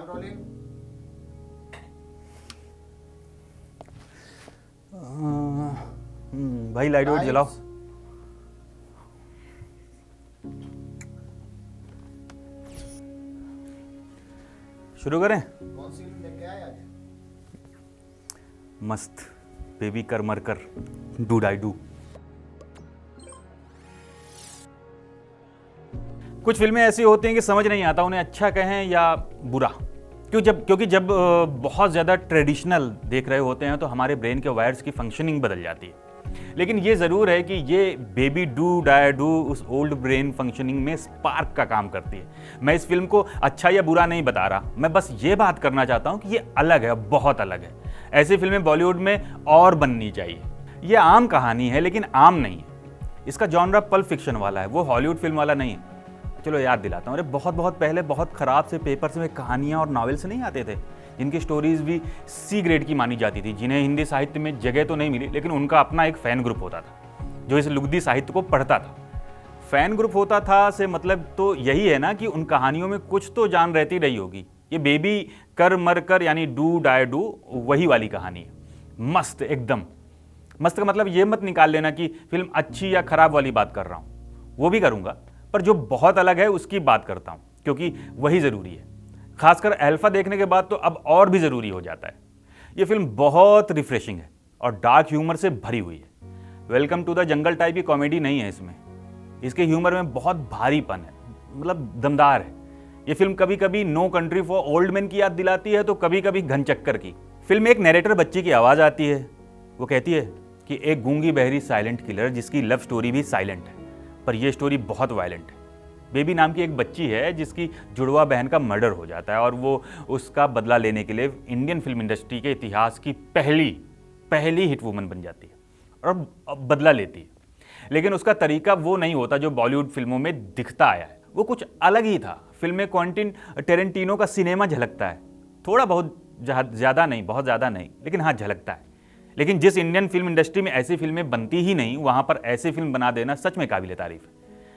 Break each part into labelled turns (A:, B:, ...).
A: Rolling.
B: भाई light white जलाओ। शुरू करें?
A: कौन सी फिल्म देख के आए आज?
B: मस्त बेबी कर मर कर डू डाई डू। कुछ फिल्में ऐसी होती हैं कि समझ नहीं आता उन्हें अच्छा कहें या बुरा। क्योंकि जब बहुत ज़्यादा ट्रेडिशनल देख रहे होते हैं तो हमारे ब्रेन के वायर्स की फंक्शनिंग बदल जाती है। लेकिन ये ज़रूर है कि ये बेबी डू डाई डू उस ओल्ड ब्रेन फंक्शनिंग में स्पार्क का काम करती है। मैं इस फिल्म को अच्छा या बुरा नहीं बता रहा, मैं बस ये बात करना चाहता हूँ कि ये अलग है, बहुत अलग है। ऐसी फिल्में बॉलीवुड में और बननी चाहिए। ये आम कहानी है लेकिन आम नहीं है। इसका जॉनरा पल्प फिक्शन वाला है, वो हॉलीवुड फिल्म वाला नहीं है। चलो याद दिलाता हूँ, अरे बहुत पहले बहुत ख़राब से पेपर्स में कहानियाँ और नॉवेल्स नहीं आते थे जिनकी स्टोरीज भी सी ग्रेड की मानी जाती थी, जिन्हें हिंदी साहित्य में जगह तो नहीं मिली लेकिन उनका अपना एक फ़ैन ग्रुप होता था जो इस लुगदी साहित्य को पढ़ता था। फ़ैन ग्रुप होता था से मतलब तो यही है ना कि उन कहानियों में कुछ तो जान रहती रही होगी। ये बेबी कर मर कर यानी डू डाई डू वही वाली कहानी है। मस्त, एकदम मस्त का मतलब ये मत निकाल लेना कि फिल्म अच्छी या ख़राब वाली बात कर रहा हूँ, वो भी करूँगा, पर जो बहुत अलग है उसकी बात करता हूँ क्योंकि वही ज़रूरी है। खासकर अल्फा देखने के बाद तो अब और भी ज़रूरी हो जाता है। ये फिल्म बहुत रिफ्रेशिंग है और डार्क ह्यूमर से भरी हुई है। Welcome to the jungle type की कॉमेडी नहीं है इसमें। इसके ह्यूमर में बहुत भारीपन है, मतलब दमदार है। ये फिल्म कभी कभी no country for old man की याद दिलाती है तो कभी कभी घनचक्कर की। फिल्म में एक नैरेटर बच्ची की आवाज़ आती है, वो कहती है कि एक गूंगी बहरी साइलेंट किलर जिसकी लव स्टोरी भी साइलेंट है, पर यह स्टोरी बहुत वायलेंट है। बेबी नाम की एक बच्ची है जिसकी जुड़वा बहन का मर्डर हो जाता है और वो उसका बदला लेने के लिए इंडियन फिल्म इंडस्ट्री के इतिहास की पहली हिट वुमन बन जाती है और बदला लेती है। लेकिन उसका तरीका वो नहीं होता जो बॉलीवुड फिल्मों में दिखता आया है, वो कुछ अलग ही था। फिल्म में क्वेंटिन टेरेंटिनो का सिनेमा झलकता है, थोड़ा बहुत, ज़्यादा नहीं, बहुत ज़्यादा नहीं, लेकिन हाँ झलकता है। लेकिन जिस इंडियन फिल्म इंडस्ट्री में ऐसी फिल्में बनती ही नहीं, वहाँ पर ऐसी फिल्म बना देना सच में काबिल तारीफ है,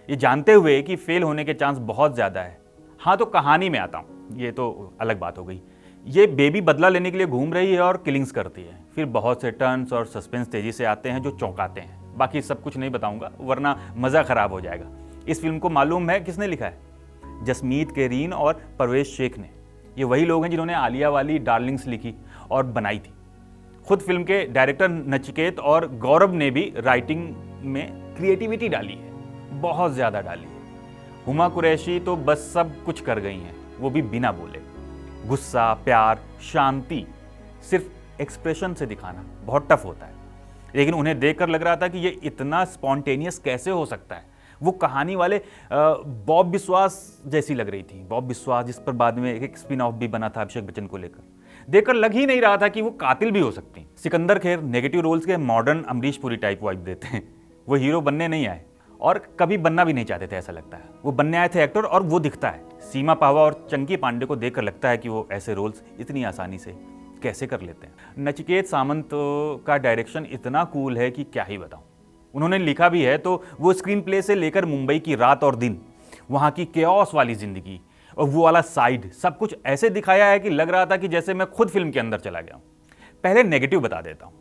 B: ये जानते हुए कि फेल होने के चांस बहुत ज़्यादा है। हाँ तो कहानी में आता हूँ, ये तो अलग बात हो गई। ये बेबी बदला लेने के लिए घूम रही है और किलिंग्स करती है, फिर बहुत से टर्न्स और सस्पेंस तेज़ी से आते हैं जो चौंकाते हैं। बाकी सब कुछ नहीं बताऊँगा वरना मज़ा ख़राब हो जाएगा। इस फिल्म को मालूम है किसने लिखा है? जसमीत केरीन और परवेश शेख ने। ये वही लोग हैं जिन्होंने आलिया वाली डार्लिंग्स लिखी और बनाई थी। खुद फिल्म के डायरेक्टर नचिकेत और गौरव ने भी राइटिंग में क्रिएटिविटी डाली है, बहुत ज़्यादा डाली है। हुमा कुरैशी तो बस सब कुछ कर गई हैं, वो भी बिना बोले। गुस्सा, प्यार, शांति सिर्फ एक्सप्रेशन से दिखाना बहुत टफ होता है, लेकिन उन्हें देखकर लग रहा था कि ये इतना स्पॉन्टेनियस कैसे हो सकता है। वो कहानी वाले बॉब बिस्वास जैसी लग रही थी। बॉब बिस्वास जिस पर बाद में एक स्पिन ऑफ भी बना था अभिषेक बच्चन को लेकर, देखकर लग ही नहीं रहा था कि वो कातिल भी हो सकती। सिकंदर खेर नेगेटिव रोल्स के modern Amrish Puri type vibe देते हैं। वो हीरो बनने नहीं आए और कभी बनना भी नहीं चाहते थे, ऐसा लगता है। वो बनने आए थे एक्टर और वो दिखता है। सीमा पावा और चंकी पांडे को देखकर लगता है कि वो ऐसे रोल्स इतनी आसानी से कैसे कर लेते हैं। नचिकेत सामंत का डायरेक्शन इतना कूल है कि क्या ही बताऊं। उन्होंने लिखा भी है तो वो स्क्रीन प्ले से लेकर मुंबई की रात और दिन, वहाँ की केओस वाली जिंदगी और वो वाला साइड, सब कुछ ऐसे दिखाया है कि लग रहा था कि जैसे मैं खुद फिल्म के अंदर चला गया हूँ। पहले नेगेटिव बता देता हूँ,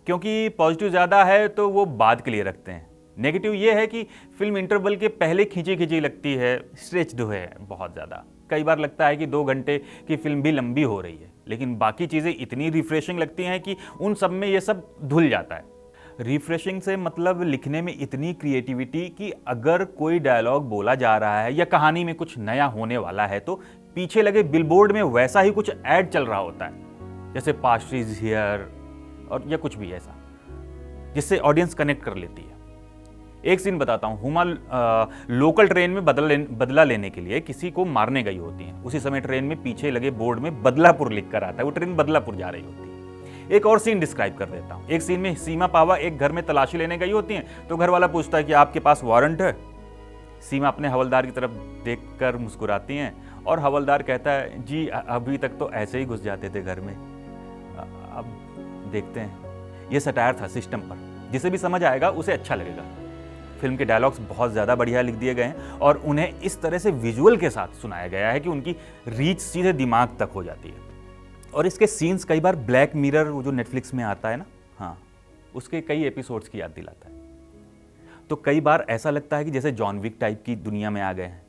B: क्योंकि पॉजिटिव ज़्यादा है तो वो बाद के लिए रखते हैं। नेगेटिव ये है कि फिल्म इंटरवल के पहले खींची लगती है, स्ट्रेच्ड है बहुत ज़्यादा। कई बार लगता है कि 2 घंटे की फिल्म भी लंबी हो रही है, लेकिन बाकी चीज़ें इतनी रिफ्रेशिंग लगती हैं कि उन सब में ये सब धुल जाता है। रिफ्रेशिंग से मतलब लिखने में इतनी क्रिएटिविटी कि अगर कोई डायलॉग बोला जा रहा है या कहानी में कुछ नया होने वाला है तो पीछे लगे बिलबोर्ड में वैसा ही कुछ ऐड चल रहा होता है, जैसे पास्ट्रीज हियर और या कुछ भी ऐसा, जिससे ऑडियंस कनेक्ट कर लेती है। एक सीन बताता हूँ। हुमा लोकल ट्रेन में बदला लेने के लिए किसी को मारने गई होती हैं। उसी समय ट्रेन में पीछे लगे बोर्ड में बदलापुर लिख कर आता है, वो ट्रेन बदलापुर जा रही होती है। एक और सीन डिस्क्राइब कर देता हूँ। एक सीन में सीमा पावा एक घर में तलाशी लेने गई होती हैं तो घर वाला पूछता है कि आपके पास वारंट है? सीमा अपने हवलदार की तरफ देखकर मुस्कुराती हैं और हवलदार कहता है जी अभी तक तो ऐसे ही घुस जाते थे घर में, अब देखते हैं। ये सटायर था सिस्टम पर, जिसे भी समझ आएगा उसे अच्छा लगेगा। फिल्म के डायलॉग्स बहुत ज़्यादा बढ़िया लिख दिए गए हैं और उन्हें इस तरह से विजुअल के साथ सुनाया गया है कि उनकी रीच सीधे दिमाग तक हो जाती है। और इसके सीन्स कई बार ब्लैक मिरर, वो जो नेटफ्लिक्स में आता है ना, हाँ, उसके कई एपिसोड्स की याद दिलाता है। तो कई बार ऐसा लगता है कि जैसे जॉन विक टाइप की दुनिया में आ गए हैं।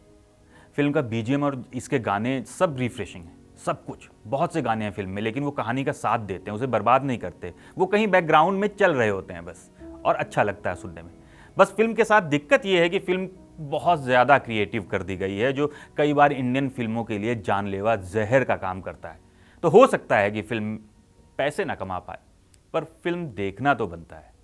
B: फिल्म का बीजीएम और इसके गाने सब रिफ्रेशिंग है, सब कुछ, बहुत से गाने हैं फिल्म में, लेकिन वो कहानी का साथ देते हैं, उसे बर्बाद नहीं करते। वो कहीं बैकग्राउंड में चल रहे होते हैं बस, और अच्छा लगता है सुनने में। बस फिल्म के साथ दिक्कत ये है कि फिल्म बहुत ज़्यादा क्रिएटिव कर दी गई है, जो कई बार इंडियन फिल्मों के लिए जानलेवा जहर का काम करता है। तो हो सकता है कि फिल्म पैसे ना कमा पाए, पर फिल्म देखना तो बनता है।